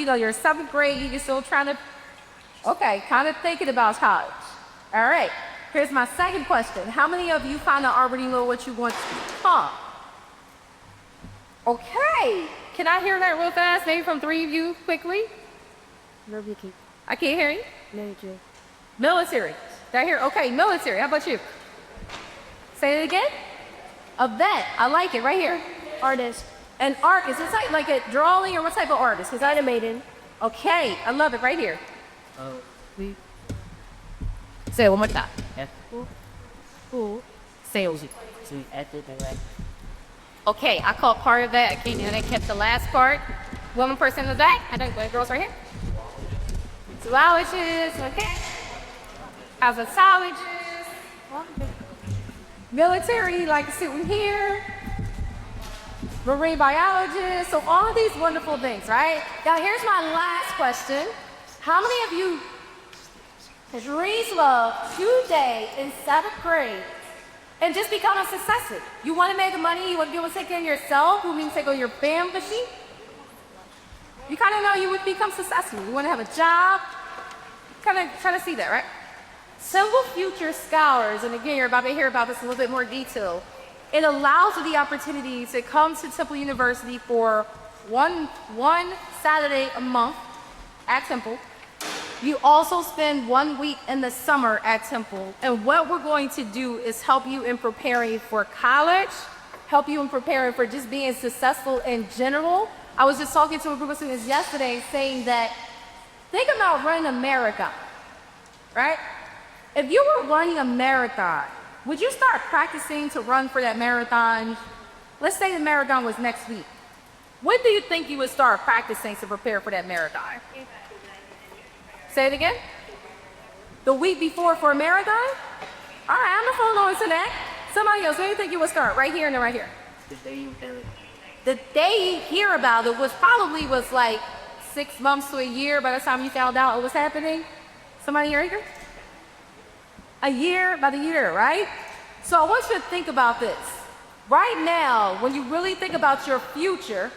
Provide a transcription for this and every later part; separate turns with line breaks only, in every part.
you're 7th grade, you're still trying to, okay, kind of thinking about college. All right, here's my second question. How many of you kind of already know what you want to become? Okay, can I hear that real fast? Maybe from 3 of you quickly?
No, you can't.
I can't hear you.
No, you can't.
Military. Did I hear? Okay, military. How about you? Say it again. A vet. I like it right here.
Artist.
An artist. Is it like a drawing or what type of artist?
It's animated.
Okay, I love it right here.
We.
Say it one more time.
Who?
Sales.
Acted direct.
Okay, I caught part of that. I can't do that. I kept the last part. One more person in the back. I think the girls right here. Zoologists. Okay. Cosmetologists. Military, like sitting here. Marine biologist. So all of these wonderful things, right? Now here's my last question. How many of you dreams love today in 7th grade and just become a success? You want to make money, you want to be able to take care of yourself, you mean take care of your family. You kind of know you would become successful. You want to have a job. Kind of trying to see that, right? Simple Future Scholars, and again, you're about to hear about this in a little bit more detail. It allows you the opportunity to come to Temple University for one Saturday a month at Temple. You also spend 1 week in the summer at Temple. And what we're going to do is help you in preparing for college, help you in preparing for just being successful in general. I was just talking to a group of students yesterday saying that, think about running a marathon, right? If you were running a marathon, would you start practicing to run for that marathon? Let's say the marathon was next week. When do you think you would start practicing to prepare for that marathon? Say it again. The week before for a marathon? All right, I'm gonna hold on to that. Somebody else, when do you think you would start? Right here and then right here.
The day you feel it.
The day you hear about it was like 6 months to a year by the time you found out it was happening. Somebody here? About a year, right? So I want you to think about this. Right now, when you really think about your future,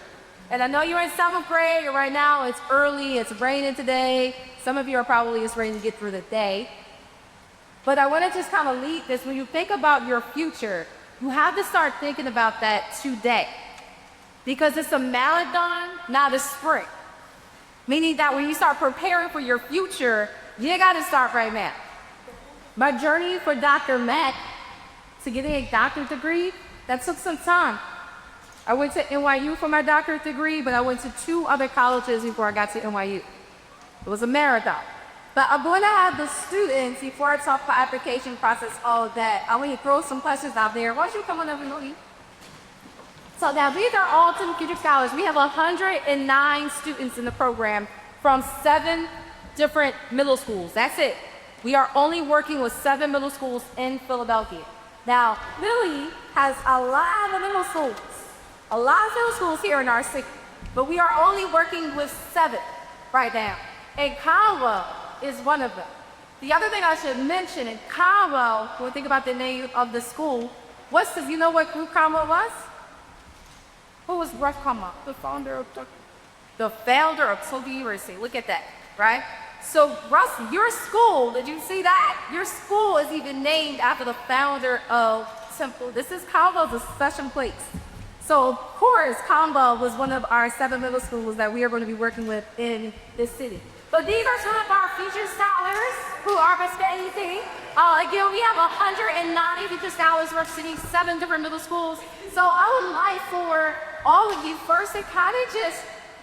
and I know you're in 7th grade, and right now it's early, it's raining today. Some of you are probably just ready to get through the day. But I want to just kind of lead this. When you think about your future, you have to start thinking about that today. Because it's a marathon, not a sprint. Meaning that when you start preparing for your future, you got to start right now. My journey for Dr. Mack to getting a doctorate degree, that took some time. I went to NYU for my doctorate degree, but I went to 2 other colleges before I got to NYU. It was a marathon. But I'm going to have the students, before I talk about application process, all of that, I want you to throw some questions out there. Why don't you come on over and leave? So now these are all Temple Future Scholars. We have 109 students in the program from 7 different middle schools. That's it. We are only working with 7 middle schools in Philadelphia. Now, Philly has a lot of middle schools here in our city, but we are only working with 7 right now. And Conwell is one of them. The other thing I should mention, in Conwell, when we think about the name of the school, you know what group Conwell was? Who was Russ Conwell? The founder of Tulsa University. Look at that, right? So Russ, your school, did you see that? Your school is even named after the founder of Temple. This is Conwell's accession place. So of course, Conwell was one of our 7 middle schools that we are going to be working with in this city. But these are some of our future scholars who are participating. Again, we have 190 future scholars representing 7 different middle schools. So I would like for all of you first to kind of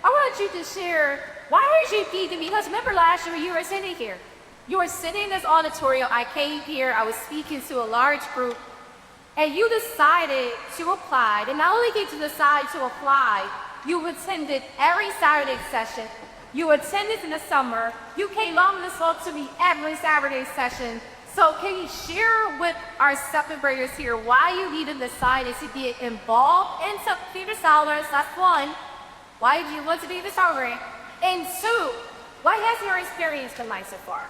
I want you to share, why were you speaking? Because remember last year you were sitting here. You were sitting in this auditorium. I came here, I was speaking to a large group, and you decided to apply. And not only did you decide to apply, you attended every Saturday session. You attended in the summer. You came on and spoke to me every Saturday session. So can you share with our 7th graders here why you even decided to get involved in Future Scholars? That's 1. Why did you want to be this program? And 2, what has your experience been like so far?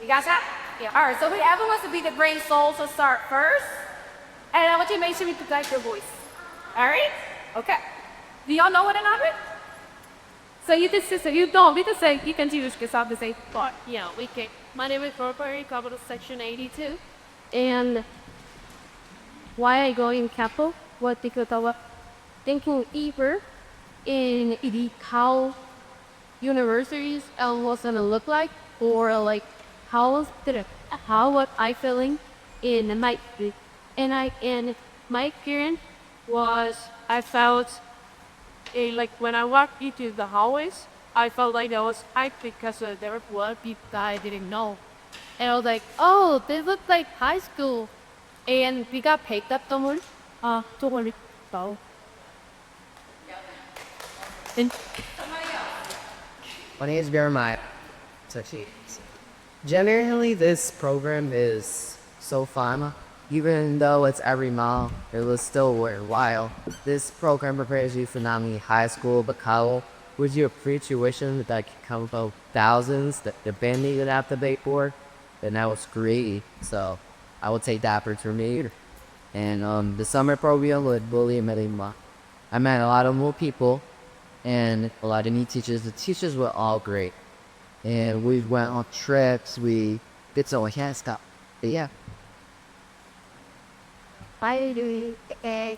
You guys have? Yeah. All right, so whoever wants to be the brave soul to start first, and I want you to make sure you protect your voice. All right? Okay. Do y'all know what an orbit? So you just so you don't. We just say you can choose yourself to say.
But yeah, we can. My name is Robert, cover section 82. And why I go in capital? What because I was thinking either in how universities was gonna look like, or like how was I feeling in my and my experience was I felt like when I walked into the hallways, I felt like I was hyped because there were people that I didn't know. And I was like, oh, this looks like high school. And we got picked up someone. Someone so. And
My name is Jeremiah. Generally, this program is so fun. Even though it's every month, it was still worthwhile. This program prepares you for not only high school, but college, with your pre-tuition that can come from thousands, the banding you have to pay for, and that was great. So I would take that for me. And the summer program would really I met a lot of new people and a lot of new teachers. The teachers were all great. And we went on trips, we did some stuff. But yeah.
I do I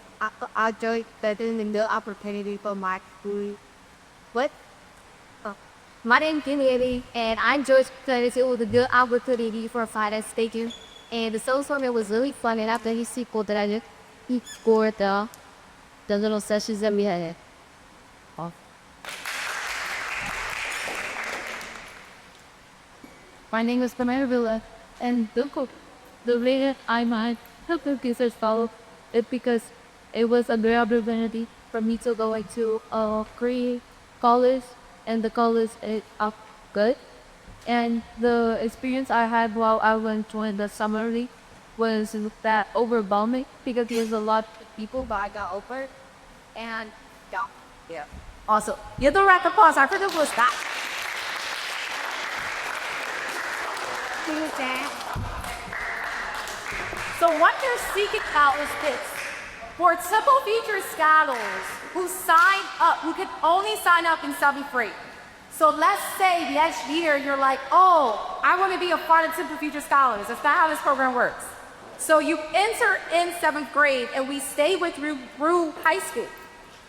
enjoy getting the opportunity for my school. What?
My name is Jenny, and I enjoyed because it was a good opportunity for finance taking. And the sales format was really fun, and after he sequel that I just he scored the little sessions that we had.
my name is Pamela Villa, and the reason I might help the research follow it because it was a great opportunity for me to go into a free college, and the college is good. And the experience I had while I went to the summer league was that overwhelming because there was a lot of people, but I got over. And
Yeah. Awesome. Give the round of applause. I heard it was that. So what you're seeking out is this. For Temple Future Scholars who sign up, who can only sign up in 7th grade. So let's say the next year you're like, oh, I want to be a part of Temple Future Scholars. That's not how this program works. So you enter in 7th grade and we stay with you through high school.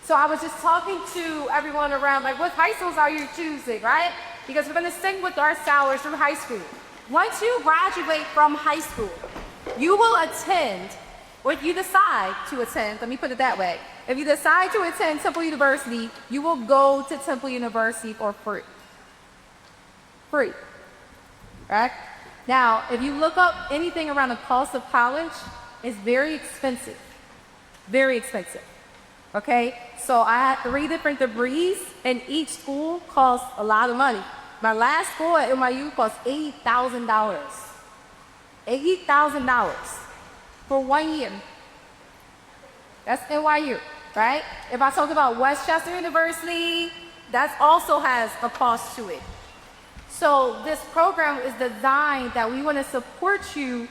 So I was just talking to everyone around, like, what high schools are you choosing, right? Because we're going to stick with our scholars through high school. Once you graduate from high school, you will attend, or if you decide to attend, let me put it that way. If you decide to attend Temple University, you will go to Temple University for free. Free, right? Now, if you look up anything around the cost of college, it's very expensive. Very expensive. Okay, so I had 3 different degrees, and each school costs a lot of money. My last school at NYU cost $80,000. $80,000 for 1 year. That's NYU, right? If I talk about Westchester University, that also has a cost to it. So this program is designed that we want to support you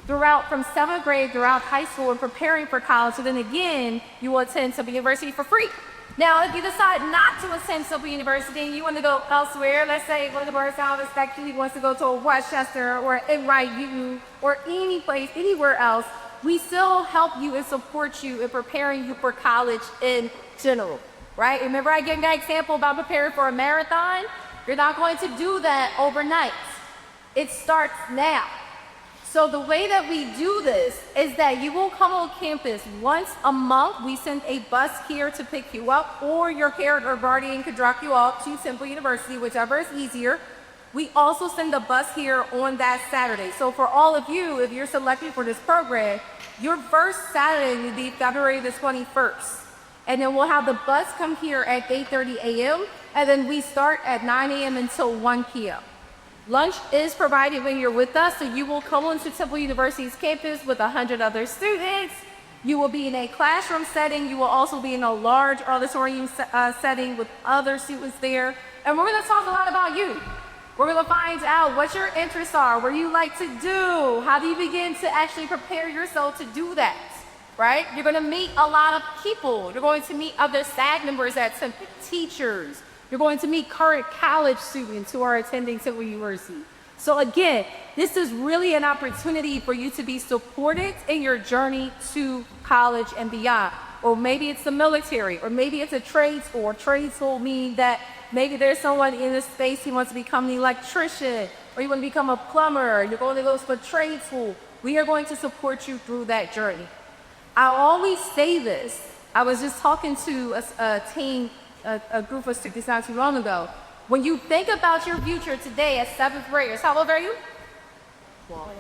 throughout from 7th grade throughout high school and preparing for college. So then again, you will attend Temple University for free. Now, if you decide not to attend Temple University and you want to go elsewhere, let's say one of the board scholars actually wants to go to a Westchester or NYU or any place, anywhere else, we still help you and support you in preparing you for college in general, right? Remember I gave that example about preparing for a marathon? You're not going to do that overnight. It starts now. So the way that we do this is that you will come on campus once a month. We send a bus here to pick you up, or your parent or guardian could drop you off to Temple University, whichever is easier. We also send a bus here on that Saturday. So for all of you, if you're selected for this program, your first Saturday will be February the 21st. And then we'll have the bus come here at 8:30 a.m. and then we start at 9 a.m. until 1 p.m. Lunch is provided when you're with us, so you will come onto Temple University's campus with 100 other students. You will be in a classroom setting. You will also be in a large auditorium setting with other students there. And we're going to talk a lot about you. We're going to find out what your interests are, what you like to do, how do you begin to actually prepare yourself to do that, right? You're going to meet a lot of people. You're going to meet other SAG members at Temple, teachers, You're going to meet current college students who are attending Temple University. So again, this is really an opportunity for you to be supported in your journey to college and beyond. Or maybe it's the military, or maybe it's a trade school. Trade school means that maybe there's someone in this space who wants to become an electrician, or you want to become a plumber, you're going to go to trade school. We are going to support you through that journey. I always say this. I was just talking to a group of students not too long ago. When you think about your future today as 7th graders, how old are you? 12.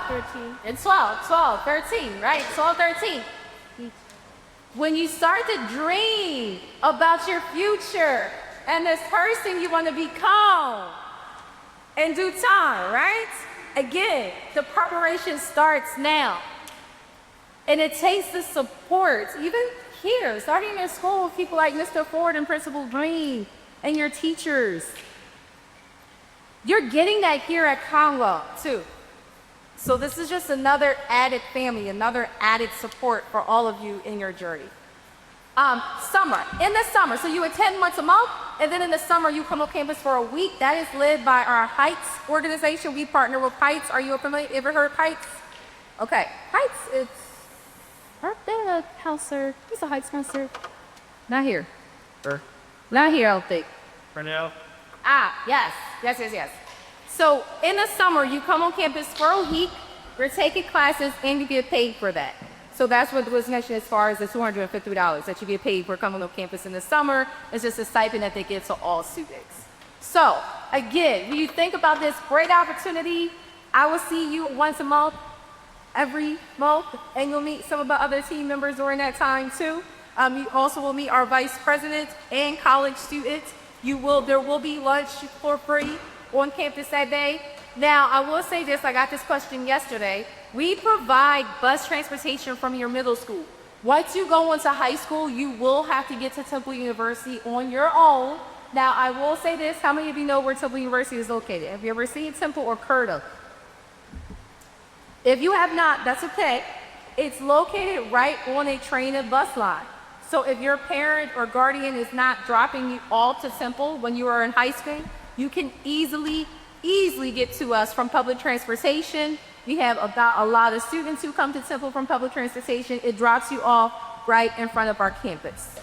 13.
And 12, 13, right? 12, 13. When you start to dream about your future and this person you want to become in due time, right? Again, the preparation starts now. And it takes the support, even here, starting in school with people like Mr. Ford and Principal Green and your teachers. You're getting that here at Conwell, too. So this is just another added family, another added support for all of you in your journey. In the summer, so you attend once a month, and then in the summer you come on campus for a week. That is led by our Heights organization. We partner with Heights. Are you familiar? Ever heard of Heights? Okay, Heights, it's
They're a counselor. He's a Heights counselor.
not here. Not here, I don't think.
Purnell.
Yes. So in the summer, you come on campus for a week, you're taking classes, and you get paid for that. So that's what was mentioned as far as the $250 that you get paid for coming on campus in the summer. It's just a stipend that they give to all students. So again, when you think about this great opportunity, I will see you once a month, every month, and you'll meet some of the other team members during that time too. You also will meet our vice president and college students. There will be lunch for free on campus that day. Now, I will say this, I got this question yesterday. We provide bus transportation from your middle school. Once you go into high school, you will have to get to Temple University on your own. Now, I will say this, how many of you know where Temple University is located? Have you ever seen Temple or Curta? If you have not, that's okay. It's located right on a train and bus line. So if your parent or guardian is not dropping you off to Temple when you are in high school, you can easily get to us from public transportation. We have about a lot of students who come to Temple from public transportation. It drops you off right in front of our campus.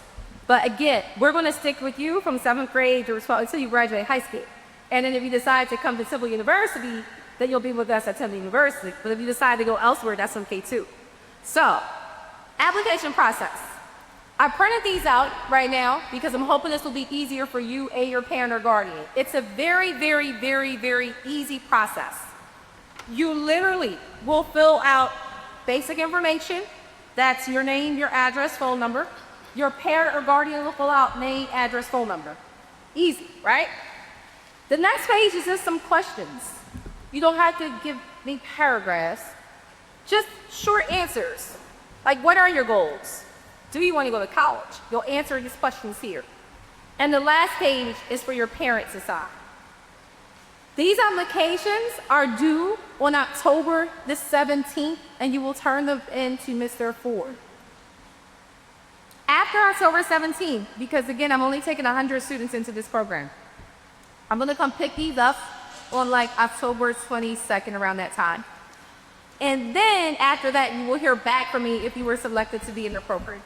But again, we're going to stick with you from 7th grade to 12th until you graduate high school. And then if you decide to come to Temple University, then you'll be with us at Temple University. But if you decide to go elsewhere, that's okay too. So, application process. I printed these out right now because I'm hoping this will be easier for you and your parent or guardian. It's a very, very, very, very easy process. You literally will fill out basic information. That's your name, your address, phone number. Your parent or guardian will fill out name, address, phone number. Easy, right? The next page is just some questions. You don't have to give me paragraphs, just short answers. Like, what are your goals? Do you want to go to college? You'll answer these questions here. And the last page is for your parents to sign. These applications are due on October the 17th, and you will turn them in to Mr. Ford. After October 17th, because again, I'm only taking 100 students into this program, I'm going to come pick these up on like October 22nd, around that time. And then after that, you will hear back from me if you were selected to be in the program.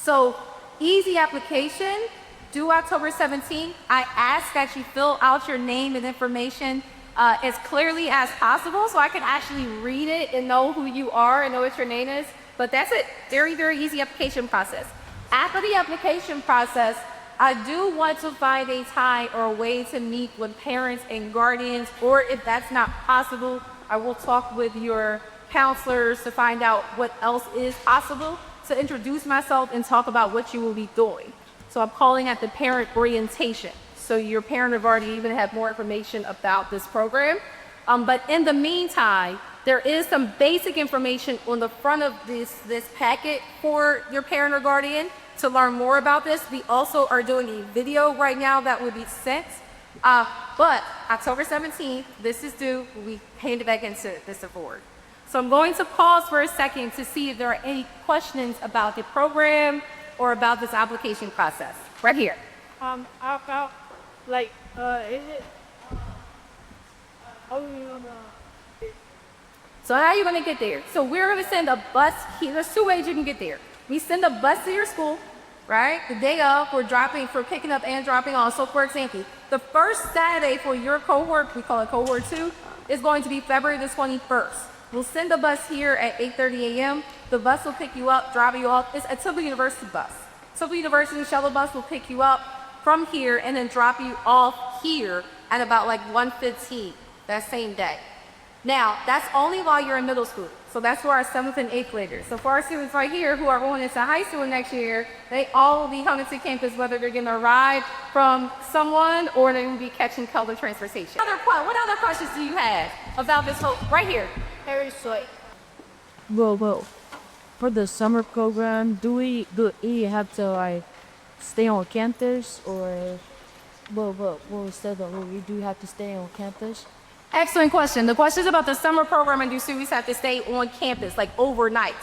So, easy application, due October 17th. I ask that you fill out your name and information as clearly as possible so I can actually read it and know who you are and know what your name is. But that's it. Very, very easy application process. After the application process, I do want to find a time or a way to meet with parents and guardians, or if that's not possible, I will talk with your counselors to find out what else is possible, to introduce myself and talk about what you will be doing. So I'm calling at the parent orientation. So your parent or guardian even have more information about this program. But in the meantime, there is some basic information on the front of this packet for your parent or guardian to learn more about this. We also are doing a video right now that will be sent. But October 17th, this is due. We hand it back into this award. So I'm going to pause for a second to see if there are any questions about the program or about this application process. Right here.
About like is it? Oh,
So how are you going to get there? So we're going to send a bus here. There's two ways you can get there. We send a bus to your school, right? The day of, for picking up and dropping off. So for example, the first Saturday for your cohort, we call it cohort 2, is going to be February the 21st. We'll send a bus here at 8:30 a.m. The bus will pick you up, drop you off. It's a Temple University bus. Temple University shuttle bus will pick you up from here and then drop you off here at about like 1:15 that same day. Now, that's only while you're in middle school. So that's for our 7th and 8th graders. So for our students right here who are going into high school next year, they all will be coming to campus, whether they're getting a ride from someone or they will be catching public transportation. What other questions do you have about this whole, right here?
very sweet.
Well, for the summer program, do we have to like stay on campus or what was said that we do have to stay on campus?
Excellent question. The question is about the summer program and do students have to stay on campus, like overnight?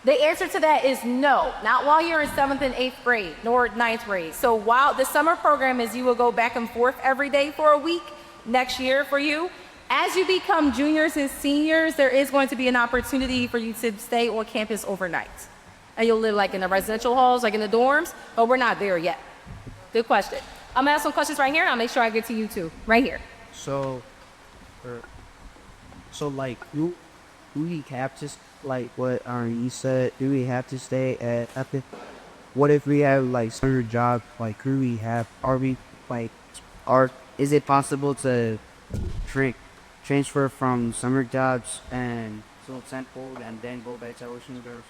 The answer to that is no, not while you're in 7th and 8th grade, nor 9th grade. So while the summer program is you will go back and forth every day for a week next year for you. As you become juniors and seniors, there is going to be an opportunity for you to stay on campus overnight. And you'll live like in the residential halls, like in the dorms, but we're not there yet. Good question. I'm gonna ask some questions right here and I'll make sure I get to you too, right here.
So like, do we have to, like what you said, do we have to stay at Epic? What if we have like summer job, like who we have, is it possible to transfer from summer jobs and so Temple and then go back to Ocean Girls?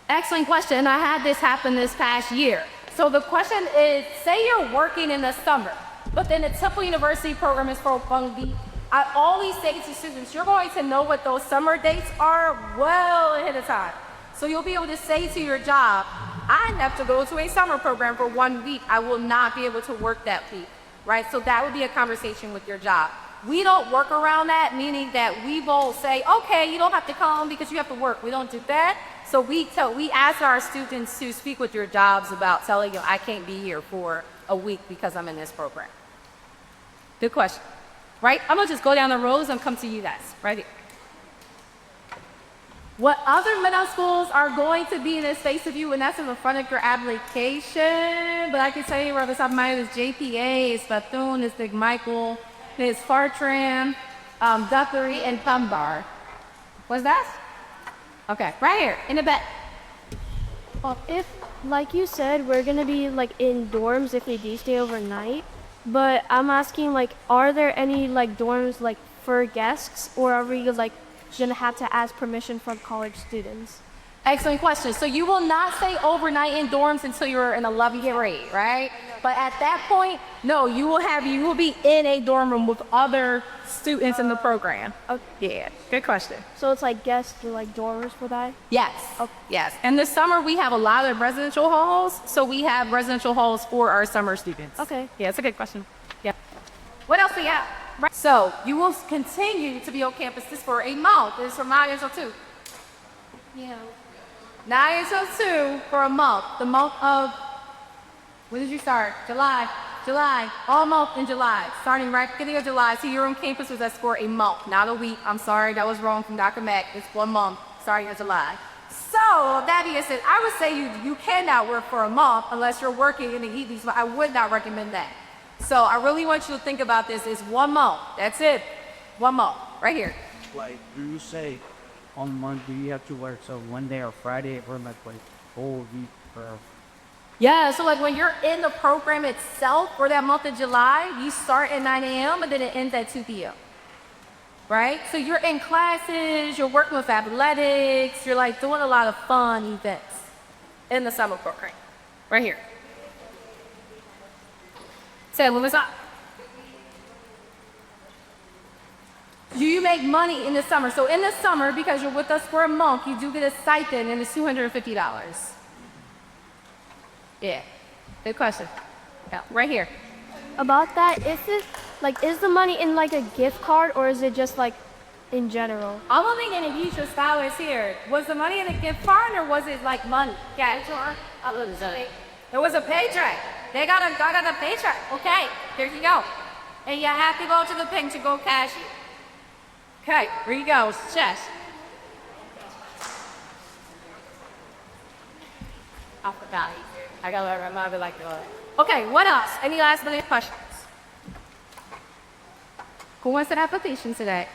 Excellent question. I had this happen this past year. So the question is, say you're working in the summer, but then the Temple University program is for 1 week. I always say to students, you're going to know what those summer dates are well ahead of time. So you'll be able to say to your job, I have to go to a summer program for 1 week. I will not be able to work that week, right? So that would be a conversation with your job. We don't work around that, meaning that we won't say, okay, you don't have to come because you have to work. We don't do that. So we ask our students to speak with your jobs about telling you, I can't be here for a week because I'm in this program. Good question. Right? I'm gonna just go down the rows and come to you guys, right here. What other middle schools are going to be in this space of you, and that's in the front of your application, but I can tell you right off the top of my head is JPA, it's Bethune, it's McMichael, it's Fartram, Guthrie, and Dunbar. What's that? Okay, right here, in the back.
Well, if, like you said, we're gonna be like in dorms if we do stay overnight, but I'm asking like, are there any like dorms like for guests, or are we like gonna have to ask permission from college students?
Excellent question. So you will not stay overnight in dorms until you're in 11th grade, right? But at that point, no, you will be in a dorm room with other students in the program.
Okay.
Yeah, good question.
So it's like guests or like dormers for that?
Yes, yes. And this summer we have a lot of residential halls, so we have residential halls for our summer students.
Okay.
Yeah, it's a good question. Yeah. What else we have? Right. So you will continue to be on campus this for a month. This is from 9 until 2.
Yeah.
9 until 2 for a month. The month of, when did you start? July, all month in July. Starting right beginning of July. So you're on campus with us for a month, not a week. I'm sorry, that was wrong from Dr. Mack. It's 1 month, starting in July. So that being said, I would say you cannot work for a month unless you're working in the evenings, but I would not recommend that. So I really want you to think about this. It's 1 month. That's it. 1 month, right here.
Like, do you say on Monday you have to work, so one day or Friday or like whole week or?
Yeah, so like when you're in the program itself for that month of July, you start at 9 a.m. and then it ends at 2 p.m. Right? So you're in classes, you're working with athletics, you're like doing a lot of fun events in the summer program. Right here. Say, what's up? Do you make money in the summer? So in the summer, because you're with us for a month, you do get a stipend and it's $250. Yeah, good question. Yeah, right here.
About that, is the money in like a gift card, or is it just like in general?
I'm only going to use your scholars here. Was the money in a gift card or was it like money? Cash or? It was a paycheck. I got a paycheck. Okay, here you go. And you have to go to the bank to go cash it. Okay, here you go. It's chess. I forgot. I gotta remember like Okay, what else? Any last minute questions? Who wants an application today?